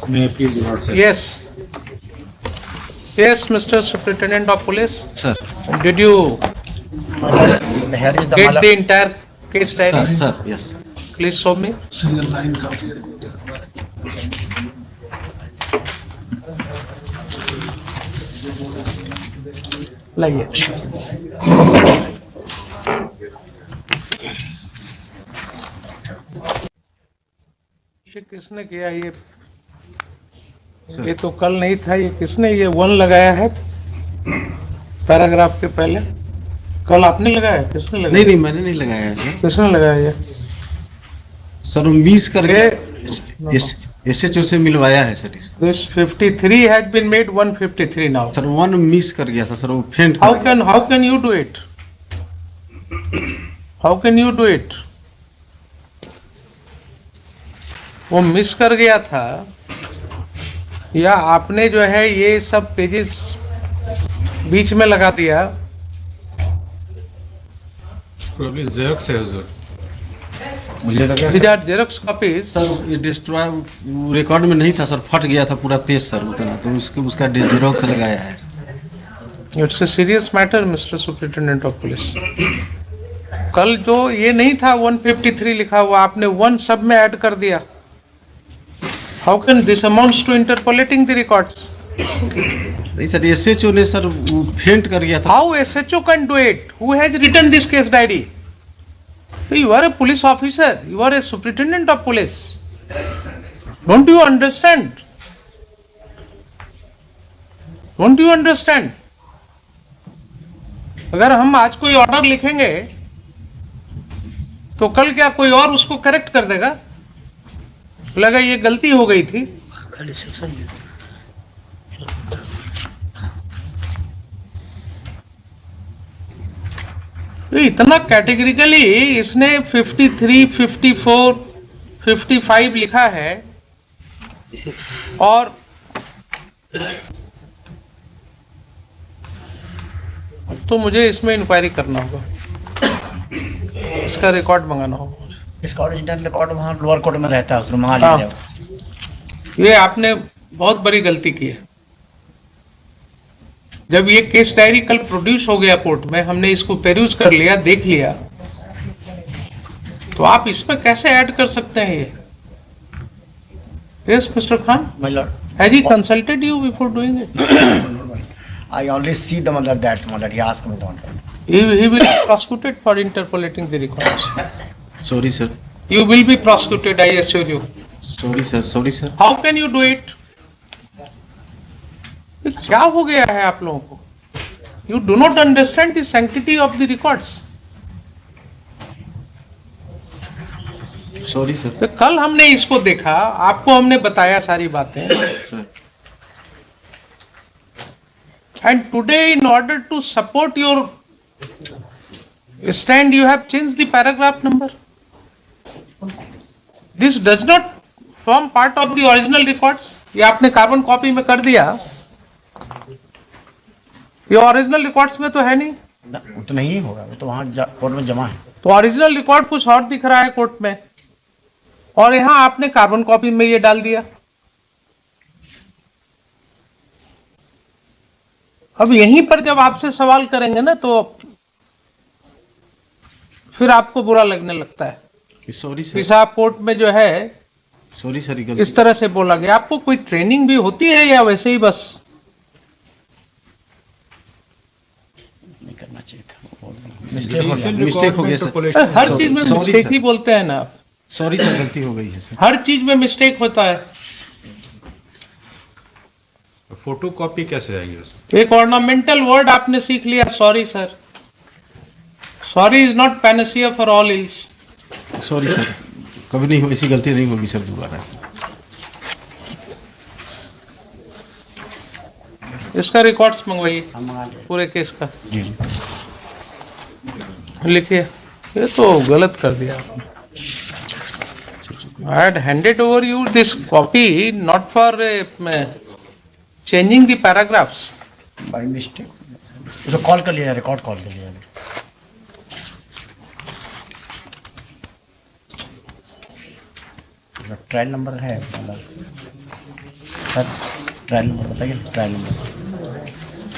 May I please not say? Yes. Yes, Mr. Superintendent of Police. Sir. Did you Here is the get Mala. the entire case diary? Sir, yes. Please show me. लाइए। ये किसने किया ये तो कल नहीं था, ये किसने ये 1 लगाया है पैराग्राफ के पहले? कल आपने लगाया? किसने लगाया? नहीं मैंने नहीं लगाया है सर। किसने लगाया ये? सर मिस करके SHO से मिलवाया है सर इसको। This 53 has been made 153 now. Sir 1 miss कर गया था सर, वो फेंट How can you do it? How can you do it? वो मिस कर गया था या आपने जो है ये सब पेजेस बीच में लगा दिया? Probably Xerox है हुजूर। मुझे लगा These are Xerox copies. Sir ये डिस्ट्रॉय रिकॉर्ड में नहीं था सर, फट गया था पूरा पेज सर उतना, तो उसका जेरोक्स लगाया है। It's a serious matter, Mr. Superintendent of Police. कल जो ये नहीं था 153 लिखा हुआ, आपने 1 सब में ऐड कर दिया। How can this amounts to interpolating the records? नहीं सर SHO ने सर वो फेंट कर गया था। How SHO can do it? Who has written this case diary? You are a police officer. You are a superintendent of police. Don't you understand? Don't you understand? अगर हम आज कोई ऑर्डर लिखेंगे तो कल क्या कोई और उसको करेक्ट कर देगा? लगा ये गलती हो गई थी। इतना कैटेगरिकली इसने 53, 54, 55 लिखा है और तो मुझे इसमें इंक्वायरी करना होगा, इसका रिकॉर्ड मंगाना होगा। इसका ओरिजिनल रिकॉर्ड वहाँ लोअर कोर्ट में रहता है, उसको मंगा लीजिए। ये आपने बहुत बड़ी गलती की है। जब ये केस डायरी कल प्रोड्यूस हो गया कोर्ट में, हमने इसको पेरूज कर लिया, देख लिया, तो आप इसमें कैसे ऐड कर सकते हैं ये? Yes mister Khan, My lord, has he consulted you before doing it? I only see the mother that he asked me not. He will be prosecuted for interpolating the records. Sorry sir. You will be prosecuted, I assure you. Sorry sir. How can you do it? क्या हो गया है आप लोगों को? You do not understand the sanctity of the records. Sorry sir. तो कल हमने इसको देखा, आपको हमने बताया सारी बातें, sir and today in order to support your stand you have changed the paragraph number. This does not form part of the original records. ये आपने कार्बन कॉपी में कर दिया, ये ओरिजिनल रिकॉर्ड्स में तो है नहीं। वो तो नहीं होगा, वो तो वहाँ कोर्ट में जमा है। तो ओरिजिनल रिकॉर्ड कुछ और दिख रहा है कोर्ट में, और यहाँ आपने कार्बन कॉपी में ये डाल दिया। अब यहीं पर जब आपसे सवाल करेंगे ना तो फिर आपको बुरा लगने लगता है सॉरी कि सर। साहब कोर्ट में जो है सॉरी सर इस तरह से बोला गया। आपको कोई ट्रेनिंग भी होती है या वैसे ही बस? नहीं करना चाहिए था, मिस्टेक हो गया सर। हर चीज में मिस्टेक ही बोलते हैं ना आप। सॉरी सर, गलती हो गई है सर। हर चीज में मिस्टेक होता है। फोटो कॉपी कैसे आएगी उसमें? एक ऑर्नामेंटल वर्ड आपने सीख लिया, sorry sir. Sorry is not Panacea for all ills. Sorry sir, कभी नहीं हो, ऐसी गलती नहीं होगी सर दोबारा। इसका रिकॉर्ड्स मंगवाइए पूरे केस का, जी लिखिए। ये तो गलत कर दिया आपने। I had handed over you this copy not for changing the paragraphs. By mistake उसको कॉल कर लिया, रिकॉर्ड कॉल कर लिया। ट्रायल नंबर है मतलब सर ट्रायल नंबर बताइए, ट्रायल नंबर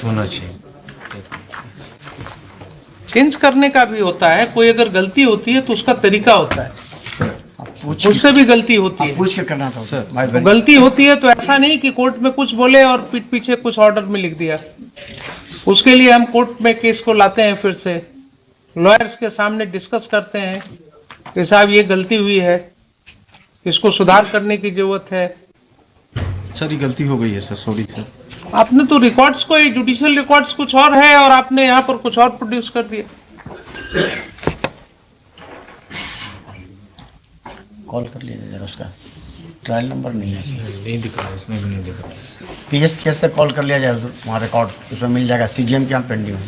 होना चाहिए। चेंज करने का भी होता है, कोई अगर गलती होती है तो उसका तरीका होता है, आप पूछ उससे भी गलती होती है। पूछ के करना था सर, भाई तो गलती होती है तो ऐसा नहीं कि कोर्ट में कुछ बोले और पीठ पीछे कुछ ऑर्डर में लिख दिया। उसके लिए हम कोर्ट में केस को लाते हैं, फिर से लॉयर्स के सामने डिस्कस करते हैं कि साहब ये गलती हुई है, इसको सुधार करने की जरूरत है। सर ये गलती हो गई है सर, सॉरी सर। आपने तो रिकॉर्ड्स को, जुडिशियल रिकॉर्ड्स कुछ और है और आपने यहाँ पर कुछ और प्रोड्यूस कर दिया। कॉल कर लीजिए जरा, उसका ट्रायल नंबर नहीं है इसमें। नहीं दिख रहा है, इसमें भी नहीं दिख रहा। पीएस केस से कॉल कर लिया जाए, वहाँ रिकॉर्ड उसमें मिल जाएगा। सीजीएम के यहाँ पेंडिंग है।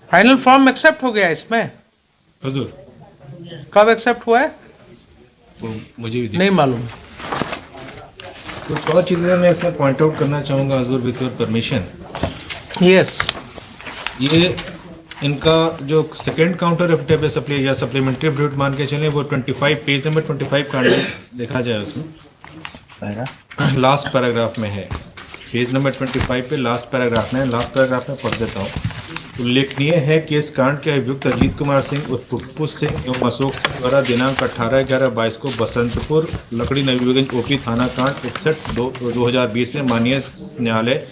फाइनल फॉर्म एक्सेप्ट हो गया इसमें? हुजूर कब एक्सेप्ट हुआ है? वो मुझे भी नहीं मालूम। कुछ और चीज़ें मैं इसमें पॉइंट आउट करना चाहूँगा हुजूर, विथ योर परमिशन। यस, ये इनका जो सेकंड काउंटर एफिडेविट सप्लाई या सप्लीमेंट्री एफिडेविट मान के चलें, वो 25 पेज नंबर 25 का देखा जाए उसमें लास्ट पैराग्राफ में है। पेज नंबर 25 पे लास्ट पैराग्राफ में, लास्ट पैराग्राफ में पढ़ देता हूँ। उल्लेखनीय है कि इस कांड के अभियुक्त अजीत कुमार सिंह उर्फ पुप्पू सिंह एवं अशोक सिंह द्वारा दिनांक 18/11/22 को बसंतपुर लकड़ी नवीगंज ओपी थाना कांड 61/2020 में माननीय न्यायालय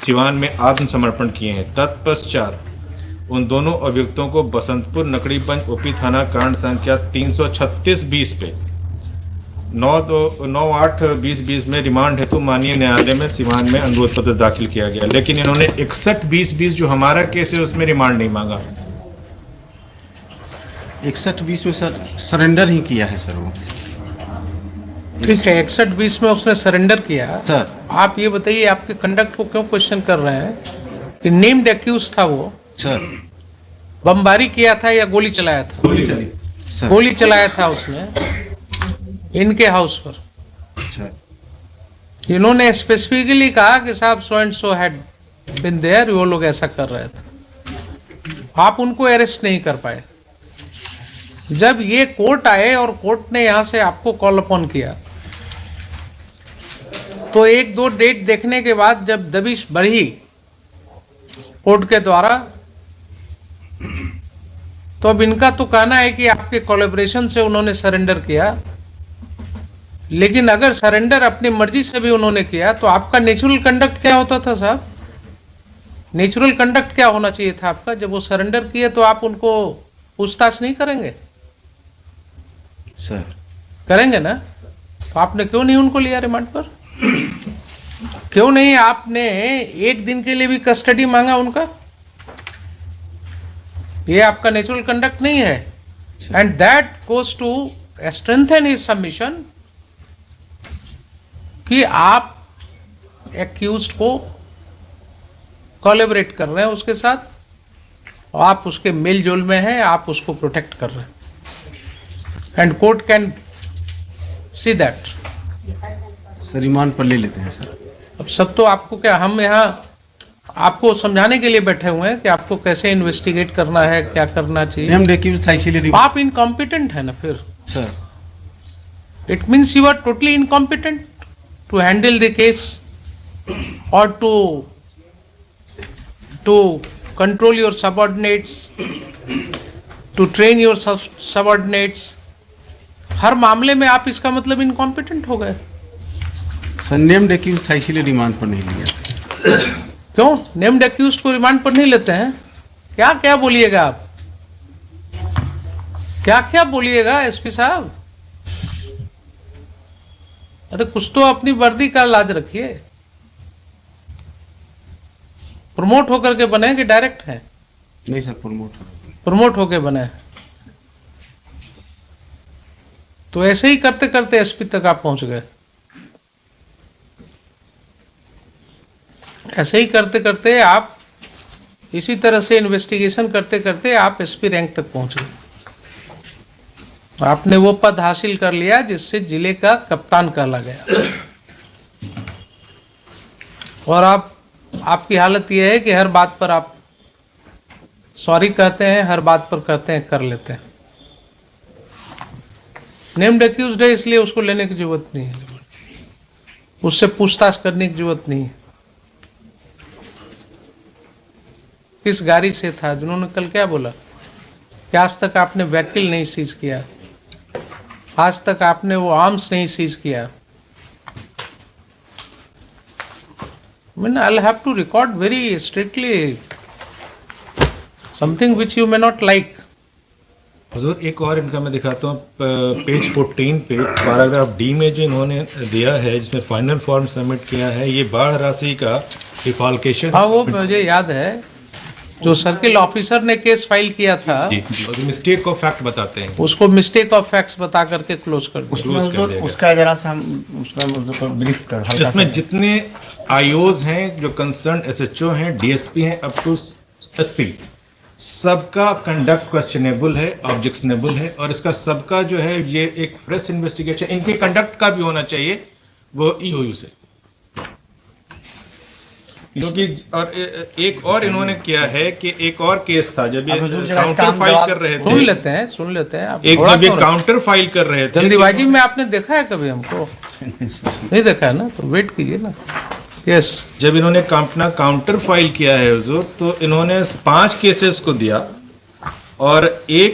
सिवान में आत्मसमर्पण किए हैं। तत्पश्चात उन दोनों अभियुक्तों को बसंतपुर नकड़ीगंज ओपी थाना कांड संख्या 336/20 पे 9/8/2020 में रिमांड हेतु माननीय न्यायालय में सिवान में अनुरोध पत्र दाखिल किया गया, लेकिन इन्होंने 61/2020 जो हमारा केस है उसमें रिमांड नहीं मांगा। 61/20 में सर सरेंडर ही किया है सर वो। ठीक है, 61/20 में उसने सरेंडर किया। सर आप ये बताइए, आपके कंडक्ट को क्यों क्वेश्चन कर रहे हैं कि नेम्ड एक्यूज था वो, सर बमबारी किया था या गोली चलाया था? गोली चली सर। गोली चलाया था उसने इनके हाउस पर। अच्छा इन्होंने स्पेसिफिकली कहा कि साहब so and so had been there, वो लोग ऐसा कर रहे थे। आप उनको अरेस्ट नहीं कर पाए। जब ये कोर्ट आए और कोर्ट ने यहां से आपको कॉल अपॉन किया, तो 1-2 डेट देखने के बाद जब दबिश बढ़ी कोर्ट के द्वारा, तो अब इनका तो कहना है कि आपके कोलैबोरेशन से उन्होंने सरेंडर किया, लेकिन अगर सरेंडर अपनी मर्जी से भी उन्होंने किया तो आपका नेचुरल कंडक्ट क्या होता था साहब? नेचुरल कंडक्ट क्या होना चाहिए था आपका? जब वो सरेंडर किए तो आप उनको पूछताछ नहीं करेंगे? सर करेंगे ना? तो आपने क्यों नहीं उनको लिया रिमांड पर? क्यों नहीं आपने 1 दिन के लिए भी कस्टडी मांगा उनका? ये आपका नेचुरल कंडक्ट नहीं है। And that goes to strengthen his submission कि आप एक्यूज्ड को कोलैबोरेट कर रहे हैं उसके साथ, और आप उसके मेल जोल में हैं, आप उसको प्रोटेक्ट कर रहे हैं। And court can see that. Sir remand पर ले लेते हैं सर। अब सब तो आपको क्या, हम यहाँ आपको समझाने के लिए बैठे हुए हैं कि आपको कैसे इन्वेस्टिगेट करना है, क्या करना चाहिए। नेम्ड एक्यूज था इसीलिए आप इनकॉम्पिटेंट है ना फिर। Sir it means you are totally incompetent to handle the case or to control your subordinates, to train your subordinates। हर मामले में आप इसका मतलब इनकॉम्पिटेंट हो गए। सर नेम्ड एक्यूज था इसीलिए रिमांड पर नहीं लिया। क्यों नेम्ड एक्यूज्ड को रिमांड पर नहीं लेते हैं? क्या क्या बोलिएगा आप, क्या क्या बोलिएगा एसपी साहब? अरे कुछ तो अपनी वर्दी का लाज रखिए। प्रमोट होकर के बने कि डायरेक्ट है? नहीं सर प्रमोट होके बने। तो ऐसे ही करते करते एसपी तक आप पहुंच गए। ऐसे ही करते करते आप, इसी तरह से इन्वेस्टिगेशन करते करते आप एसपी रैंक तक पहुंच गए। आपने वो पद हासिल कर लिया जिससे जिले का कप्तान कहला गया। और आपकी हालत यह है कि हर बात पर आप सॉरी कहते हैं, हर बात पर कहते हैं कर लेते हैं। नेम्ड एक्यूज्ड है इसलिए उसको लेने की जरूरत नहीं है। उससे पूछताछ करने की जरूरत नहीं है। किस गाड़ी से था? जिन्होंने कल क्या बोला कि आज तक आपने व्हीकल नहीं सीज किया, आज तक आपने वो आर्म्स नहीं सीज किया। I'll have to record very strictly something which you may not like. हुजूर एक और इनका मैं दिखाता हूँ, पेज 14 पे पैराग्राफ डी में जो इन्होंने दिया है, जिसमें फाइनल फॉर्म सबमिट किया है, ये बाढ़ राशि का डिफॉल्केशन। हाँ, वो मुझे याद है, जो सर्किल ऑफिसर ने केस फाइल किया था, मिस्टेक ऑफ फैक्ट बताते हैं, उसको मिस्टेक ऑफ फैक्ट्स बता करके क्लोज कर दिया। उसमें उसका जरा सा हम उसमें ब्रीफ कर हल्का इसमें सा। जितने आईओज हैं, जो कंसर्न एसएचओ हैं, डीएसपी हैं, अप टू एसपी, सबका कंडक्ट क्वेश्चनेबल है, ऑब्जेक्शनेबल है, और इसका सबका जो है ये एक फ्रेश इन्वेस्टिगेशन इनके कंडक्ट का भी होना चाहिए, वो ईओयू से। क्योंकि और एक और इन्होंने किया है कि एक और केस था, जब ये काउंटर फाइल कर रहे थे, सुन लेते हैं आप। एक जब ये काउंटर फाइल कर रहे थे, जल्दीबाजी में आपने देखा है कभी हमको? नहीं देखा है ना, तो वेट कीजिए ना। यस, जब इन्होंने अपना काउंटर फाइल किया है हुजूर, तो इन्होंने 5 केसेस को दिया, और एक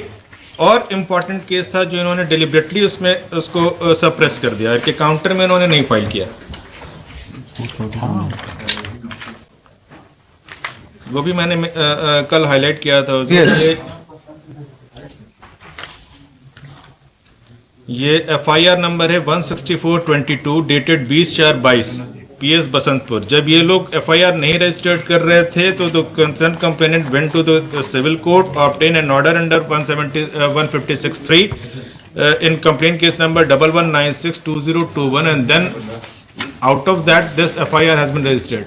और इम्पोर्टेंट केस था जो इन्होंने डिलिबरेटली उसमें उसको सप्रेस कर दिया कि काउंटर में इन्होंने नहीं फाइल किया। वो भी मैंने कल हाईलाइट किया था। Yes. ये एफआईआर नंबर है 16422 डेटेड 20/4/22 पीएस बसंतपुर। जब ये लोग एफआईआर नहीं रजिस्टर्ड कर रहे थे, तो the concern complainant went to the civil court, obtain an order under 156(3) in complaint case number 11962021, and then out of that this FIR has been registered.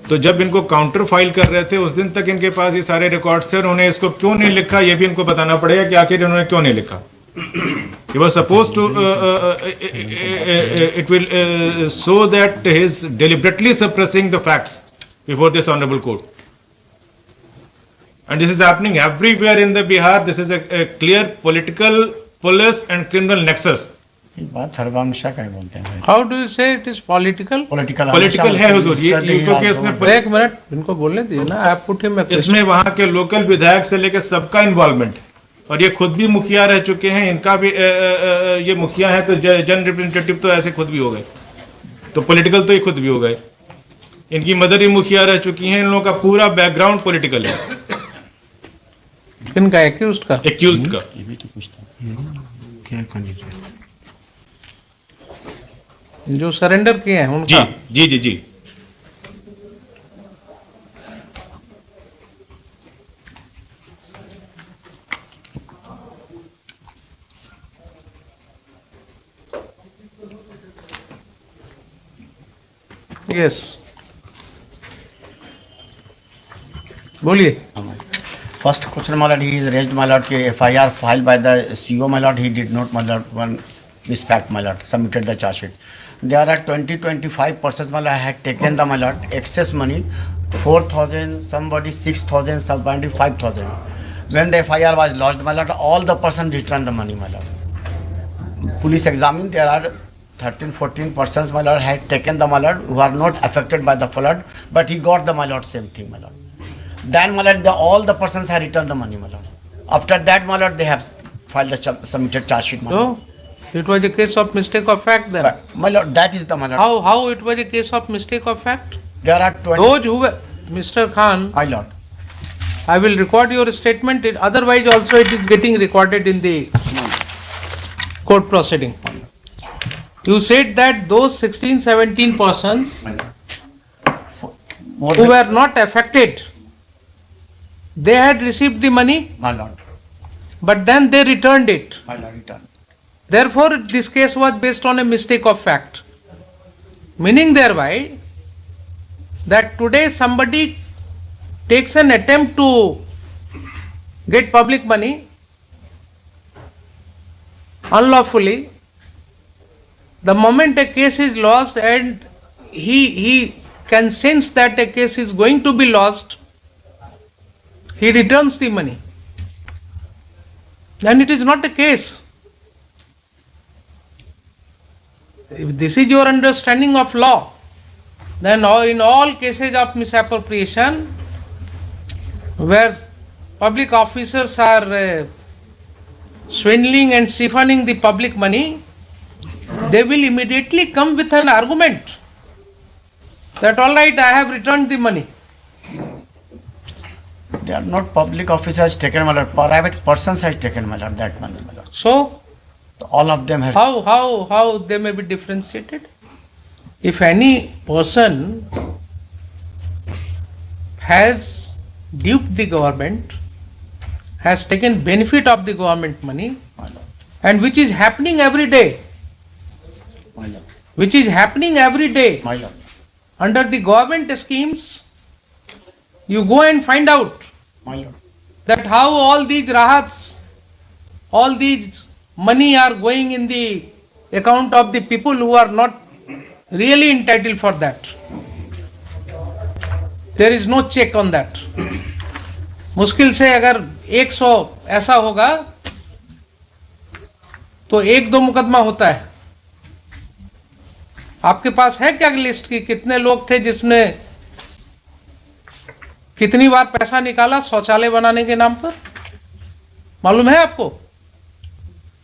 तो जब इनको काउंटर फाइल कर रहे थे, उस दिन तक इनके पास ये सारे रिकॉर्ड्स थे, उन्होंने इसको क्यों नहीं लिखा, ये भी इनको बताना पड़ेगा कि आखिर इन्होंने क्यों नहीं लिखा। He was supposed to it will show that he is deliberately suppressing the facts before this honorable court, and this is happening everywhere in the Bihar. This is a clear political, police and criminal nexus. बात हरवंशा का ही बोलते हैं। How do you से it is political? Political है हुजूर, ये क्योंकि इसमें एक मिनट इनको बोलने दिए ना, आप पुट हिम। इसमें वहां के लोकल विधायक से लेकर सबका इन्वॉल्वमेंट है, और ये खुद भी मुखिया रह चुके हैं, इनका भी ये मुखिया है, तो जन रिप्रेजेंटेटिव तो ऐसे खुद भी हो गए, तो पॉलिटिकल तो ये खुद भी हो गए। इनकी मदर ही मुखिया रह चुकी हैं, इन लोगों का पूरा बैकग्राउंड पॉलिटिकल है। किनका? एक्यूज्ड का? एक्यूज्ड का। ये भी तो पूछता क्या कैंडिडेट जो सरेंडर किए हैं उनका? जी जी जी जी। यस, बोलिए। First question, my lord, he is raised, my lord, FIR filed by the CO, my lord, he did not, my lord, one misfact, my lord, submitted the charge sheet. There are 20-25 persons, my lord, had taken the, my lord, excess money, 4,000, somebody 6,000, somebody 5,000. When the FIR was lodged, my lord, all the persons returned the money, my lord. Police examined, there are 13-14 persons, my lord, had taken the, my lord, who are not affected by the flood, but he got the, my lord, same thing, my lord. Then, my lord, all the persons have returned the money, my lord. After that, my lord, they have filed the submitted charge sheet, my lord. So, it was a case of mistake of fact then? My lord, that is the, my lord. How it was a case of mistake of fact? There are 20... Those who were... Mr. Khan, My lord. I will record your statement, otherwise also it is getting recorded in the court proceeding. You said that those 16-17 persons More who than- were not affected, they had received the money, My lord. but then they returned it. My lord, return. Therefore, this case was based on a mistake of fact. Meaning thereby that today somebody takes an attempt to get public money unlawfully. The moment a case is lost and he can sense that a case is going to be lost, he returns the money. And it is not a case. If this is your understanding of law, then in all cases of misappropriation, where public officers are swindling and siphoning the public money, they will immediately come with an argument that all right, I have returned the money. They are not public officers taken, my lord. Private persons has taken, my lord, that money, my lord. So All of them have. how they may be differentiated? If any person has duped the government, has taken benefit of the government money, My lord, and which is happening every day, my lord, which is happening every day my lord, under the government schemes, you go and find out my lord. that how all these rahats, all these money are going in the account of the people who are not really entitled for that. There is no check on that. मुश्किल से अगर 100 ऐसा होगा तो 1-2 मुकदमा होता है. आपके पास है क्या लिस्ट की कितने लोग थे जिसने कितनी बार पैसा निकाला शौचालय बनाने के नाम पर? मालूम है आपको?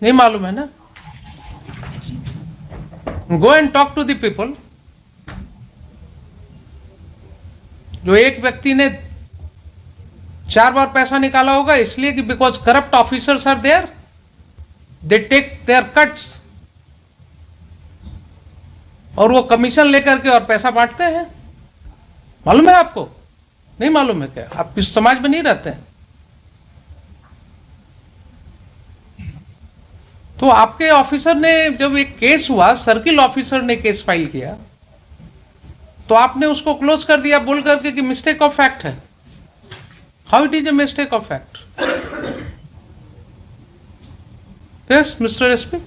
नहीं मालूम है ना? Go and talk to the people. जो एक व्यक्ति ने 4 बार पैसा निकाला होगा इसलिए कि because corrupt officers are there, they take their cuts, और वो कमीशन लेकर के और पैसा बांटते हैं. मालूम है आपको? नहीं मालूम है क्या? आप इस समाज में नहीं रहते हैं. तो आपके ऑफिसर ने जब एक केस हुआ, सर्किल ऑफिसर ने केस फाइल किया, तो आपने उसको क्लोज कर दिया बोल करके कि मिस्टेक ऑफ फैक्ट है. How it is a mistake of fact? Yes mister SP.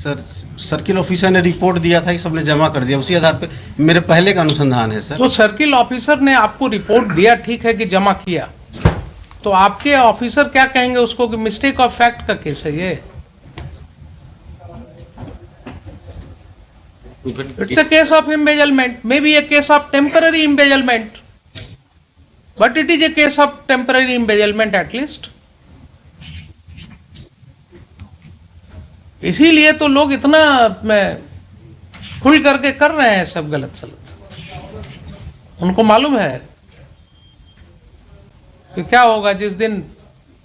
Sir circle officer ने रिपोर्ट दिया था कि सबने जमा कर दिया, उसी आधार पे मेरे पहले का अनुसंधान है सर. तो सर्किल ऑफिसर ने आपको रिपोर्ट दिया, ठीक है कि जमा किया, तो आपके ऑफिसर क्या कहेंगे उसको कि मिस्टेक ऑफ फैक्ट का केस है ये? It's a case of embezzlement, maybe a case of temporary embezzlement, but it is a case of temporary embezzlement at least. इसीलिए तो लोग इतना खुल करके कर रहे हैं सब गलत सलत. उनको मालूम है कि क्या होगा, जिस दिन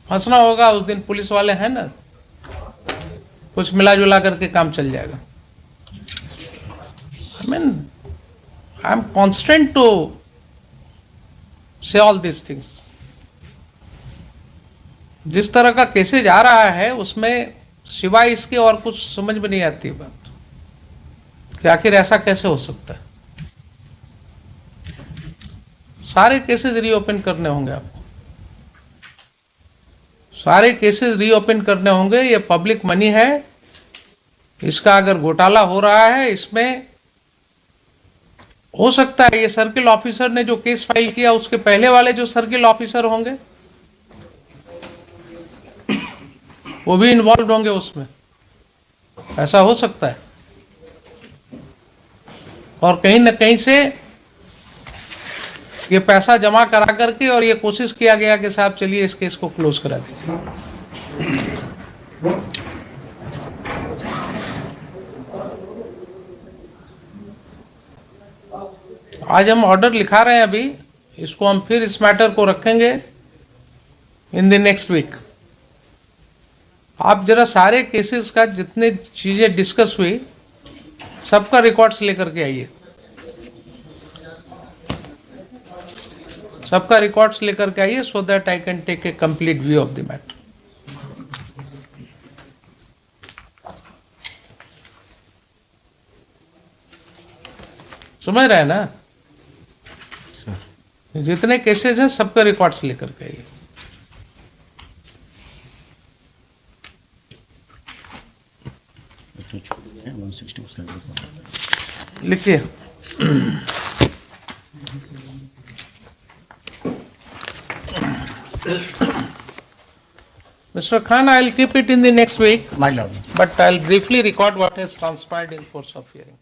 फंसना होगा उस दिन पुलिस वाले हैं ना, कुछ मिला जुला करके काम चल जाएगा. I mean, I am constant to say all these things. जिस तरह का केसेज आ रहा है उसमें सिवाय इसके और कुछ समझ में नहीं आती बात कि आखिर ऐसा कैसे हो सकता है. सारे केसेज रीओपन करने होंगे आपको, सारे केसेज रीओपन करने होंगे. ये पब्लिक मनी है, इसका अगर घोटाला हो रहा है, इसमें हो सकता है ये सर्किल ऑफिसर ने जो केस फाइल किया उसके पहले वाले जो सर्किल ऑफिसर होंगे वो भी इन्वॉल्व होंगे उसमें, ऐसा हो सकता है. और कहीं न कहीं से ये पैसा जमा करा करके और ये कोशिश किया गया कि साहब चलिए इस केस को क्लोज करा दीजिए. आज हम ऑर्डर लिखा रहे हैं, अभी इसको हम फिर इस मैटर को रखेंगे इन द नेक्स्ट वीक. आप जरा सारे केसेस का जितने चीजें डिस्कस हुई सबका रिकॉर्ड्स लेकर के आइए, सबका रिकॉर्ड्स लेकर के आइए, so that I can take a complete view of the matter. समझ रहे हैं ना? जितने केसेस हैं सबका रिकॉर्ड्स लेकर के आइए. लिखिए. Mr. Khan, I'll keep it in the next week, My lord. but I'll briefly record what has transpired in course of hearing.